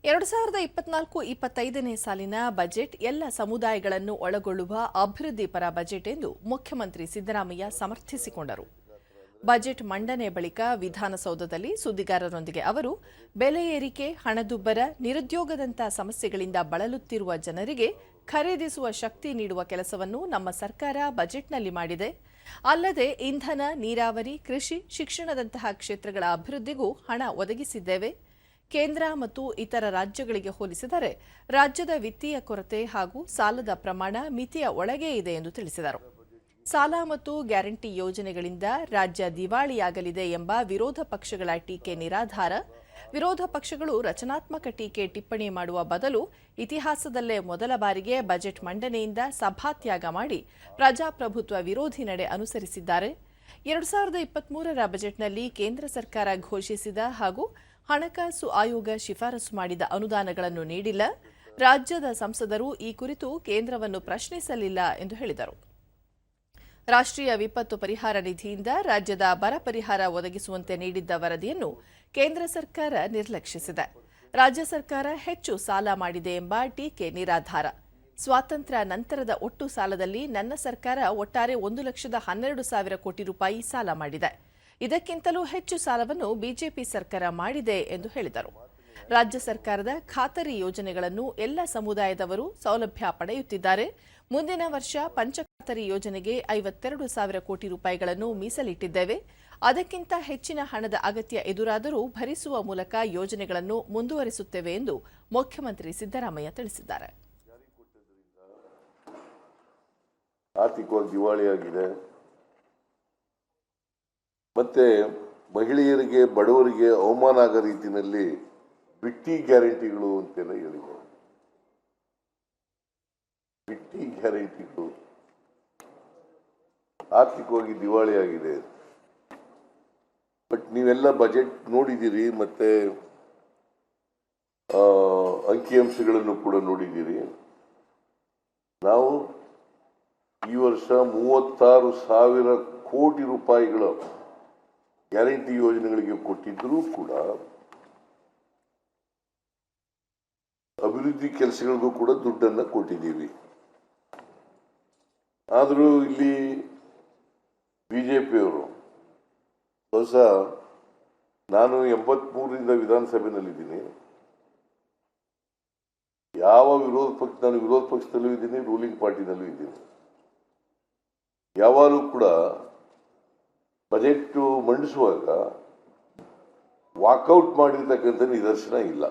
2024-25ನೇ ಸಾಲಿನ ಬಜೆಟ್ ಎಲ್ಲ ಸಮುದಾಯಗಳನ್ನು ಒಳಗೊಳ್ಳುವ ಅಭಿವೃದ್ಧಿ ಪರ ಬಜೆಟ್ ಎಂದು ಮುಖ್ಯಮಂತ್ರಿ ಸಿದ್ದರಾಮಯ್ಯ ಸಮರ್ಥಿಸಿಕೊಂಡರು. ಬಜೆಟ್ ಮಂಡನೆ ಬಳಿಕ ವಿಧಾನಸೌಧದಲ್ಲಿ ಸುದ್ದಿಗಾರರೊಂದಿಗೆ ಅವರು ಬೆಲೆ ಏರಿಕೆ, ಹಣದುಬ್ಬರ, ನಿರುದ್ಯೋಗದಂಥ ಸಮಸ್ಯೆಗಳಿಂದ ಬಳಲುತ್ತಿರುವ ಜನರಿಗೆ ಖರೀದಿಸುವ ಶಕ್ತಿ ನೀಡುವ ಕೆಲಸವನ್ನು ನಮ್ಮ ಸರ್ಕಾರ ಬಜೆಟ್ನಲ್ಲಿ ಮಾಡಿದೆ. ಅಲ್ಲದೆ ಇಂಧನ, ನೀರಾವರಿ, ಕೃಷಿ, ಶಿಕ್ಷಣದಂತಹ ಕ್ಷೇತ್ರಗಳ ಅಭಿವೃದ್ಧಿಗೂ ಹಣ ಒದಗಿಸಿದ್ದೇವೆ. ಕೇಂದ್ರ ಮತ್ತು ಇತರ ರಾಜ್ಯಗಳಿಗೆ ಹೋಲಿಸಿದರೆ ರಾಜ್ಯದ ವಿತ್ತೀಯ ಕೊರತೆ ಹಾಗೂ ಸಾಲದ ಪ್ರಮಾಣ ಮಿತಿಯ ಒಳಗೆ ಇದೆ ಎಂದು ತಿಳಿಸಿದರು. ಸಾಲ ಮತ್ತು ಗ್ಯಾರಂಟಿ ಯೋಜನೆಗಳಿಂದ ರಾಜ್ಯ ದಿವಾಳಿಯಾಗಲಿದೆ ಎಂಬ ವಿರೋಧ ಪಕ್ಷಗಳ ಟೀಕೆ ನಿರಾಧಾರ. ವಿರೋಧ ಪಕ್ಷಗಳು ರಚನಾತ್ಮಕ ಟೀಕೆ ಟಿಪ್ಪಣಿ ಮಾಡುವ ಬದಲು ಇತಿಹಾಸದಲ್ಲೇ ಮೊದಲ ಬಾರಿಗೆ ಬಜೆಟ್ ಮಂಡನೆಯಿಂದ ಸಭಾತ್ಯಾಗ ಮಾಡಿ ಪ್ರಜಾಪ್ರಭುತ್ವ ವಿರೋಧಿ ನಡೆ ಅನುಸರಿಸಿದ್ದಾರೆ. 2023ರ ಬಜೆಟ್ನಲ್ಲಿ ಕೇಂದ್ರ ಸರ್ಕಾರ ಘೋಷಿಸಿದ ಹಾಗೂ ಹಣಕಾಸು ಆಯೋಗ ಶಿಫಾರಸು ಮಾಡಿದ ಅನುದಾನಗಳನ್ನು ನೀಡಿಲ್ಲ. ರಾಜ್ಯದ ಸಂಸದರು ಈ ಕುರಿತು ಕೇಂದ್ರವನ್ನು ಪ್ರಶ್ನಿಸಲಿಲ್ಲ ಎಂದು ಹೇಳಿದರು. ರಾಷ್ಟ್ರೀಯ ವಿಪತ್ತು ಪರಿಹಾರ ನಿಧಿಯಿಂದ ರಾಜ್ಯದ ಬರ ಪರಿಹಾರ ಒದಗಿಸುವಂತೆ ನೀಡಿದ್ದ ವರದಿಯನ್ನು ಕೇಂದ್ರ ಸರ್ಕಾರ ನಿರ್ಲಕ್ಷಿಸಿದೆ. ರಾಜ್ಯ ಸರ್ಕಾರ ಹೆಚ್ಚು ಸಾಲ ಮಾಡಿದೆ ಎಂಬ ಟೀಕೆ ನಿರಾಧಾರ. ಸ್ವಾತಂತ್ರ್ಯ ನಂತರದ ಒಟ್ಟು ಸಾಲದಲ್ಲಿ ನನ್ನ ಸರ್ಕಾರ ಒಟ್ಟಾರೆ 1,12,000 ಕೋಟಿ ರೂಪಾಯಿ ಸಾಲ ಮಾಡಿದೆ. ಇದಕ್ಕಿಂತಲೂ ಹೆಚ್ಚು ಸಾಲವನ್ನು ಬಿಜೆಪಿ ಸರ್ಕಾರ ಮಾಡಿದೆ ಎಂದು ಹೇಳಿದರು. ರಾಜ್ಯ ಸರ್ಕಾರದ ಖಾತರಿ ಯೋಜನೆಗಳನ್ನು ಎಲ್ಲ ಸಮುದಾಯದವರು ಸೌಲಭ್ಯ ಪಡೆಯುತ್ತಿದ್ದಾರೆ. ಮುಂದಿನ ವರ್ಷ ಪಂಚಖಾತರಿ ಯೋಜನೆಗೆ 52,000 ಕೋಟಿ ರೂಪಾಯಿಗಳನ್ನು ಮೀಸಲಿಟ್ಟಿದ್ದೇವೆ. ಅದಕ್ಕಿಂತ ಹೆಚ್ಚಿನ ಹಣದ ಅಗತ್ಯ ಎದುರಾದರೂ ಭರಿಸುವ ಮೂಲಕ ಯೋಜನೆಗಳನ್ನು ಮುಂದುವರಿಸುತ್ತೇವೆ ಎಂದು ಮುಖ್ಯಮಂತ್ರಿ ಸಿದ್ದರಾಮಯ್ಯ ತಿಳಿಸಿದ್ದಾರೆ. ಆರ್ಥಿಕವಾಗಿ ದಿವಾಳಿಯಾಗಿದೆ. ಮತ್ತೆ ಮಹಿಳೆಯರಿಗೆ, ಬಡವರಿಗೆ ಅವಮಾನ ಆಗೋ ರೀತಿಯಲ್ಲಿ ಬಿಟ್ಟಿ ಗ್ಯಾರಂಟಿಗಳು ಅಂತೆಲ್ಲ ಹೇಳಿದ್ದಾರೆ. ಬಿಟ್ಟಿ ಗ್ಯಾರಂಟಿಗಳು ಆರ್ಥಿಕವಾಗಿ ದಿವಾಳಿಯಾಗಿದೆ. ಬಟ್ ನೀವೆಲ್ಲ ಬಜೆಟ್ ನೋಡಿದ್ದೀರಿ, ಮತ್ತೆ ಅಂಕಿಅಂಶಗಳನ್ನು ಕೂಡ ನೋಡಿದ್ದೀರಿ. ನಾವು ಈ ವರ್ಷ 36,000 ಕೋಟಿ ರೂಪಾಯಿಗಳು ಗ್ಯಾರಂಟಿ ಯೋಜನೆಗಳಿಗೆ ಕೊಟ್ಟಿದ್ರೂ ಕೂಡ ಅಭಿವೃದ್ಧಿ ಕೆಲಸಗಳಿಗೂ ಕೂಡ ದುಡ್ಡನ್ನು ಕೊಟ್ಟಿದ್ದೀವಿ. ಆದರೂ ಇಲ್ಲಿ ಬಿಜೆಪಿಯವರು ಹೊಸ, ನಾನು 83ರಿಂದ ವಿಧಾನಸಭೆಯಲ್ಲಿದ್ದೀನಿ. ನಾನು ವಿರೋಧ ಪಕ್ಷದಲ್ಲೂ ಇದ್ದೀನಿ, ರೂಲಿಂಗ್ ಪಾರ್ಟಿನಲ್ಲೂ ಇದ್ದೀನಿ. ಯಾವಾಗಲೂ ಕೂಡ ಬಜೆಟ್ ಮಂಡಿಸುವಾಗ ವಾಕೌಟ್ ಮಾಡಿರ್ತಕ್ಕಂಥ ನಿದರ್ಶನ ಇಲ್ಲ.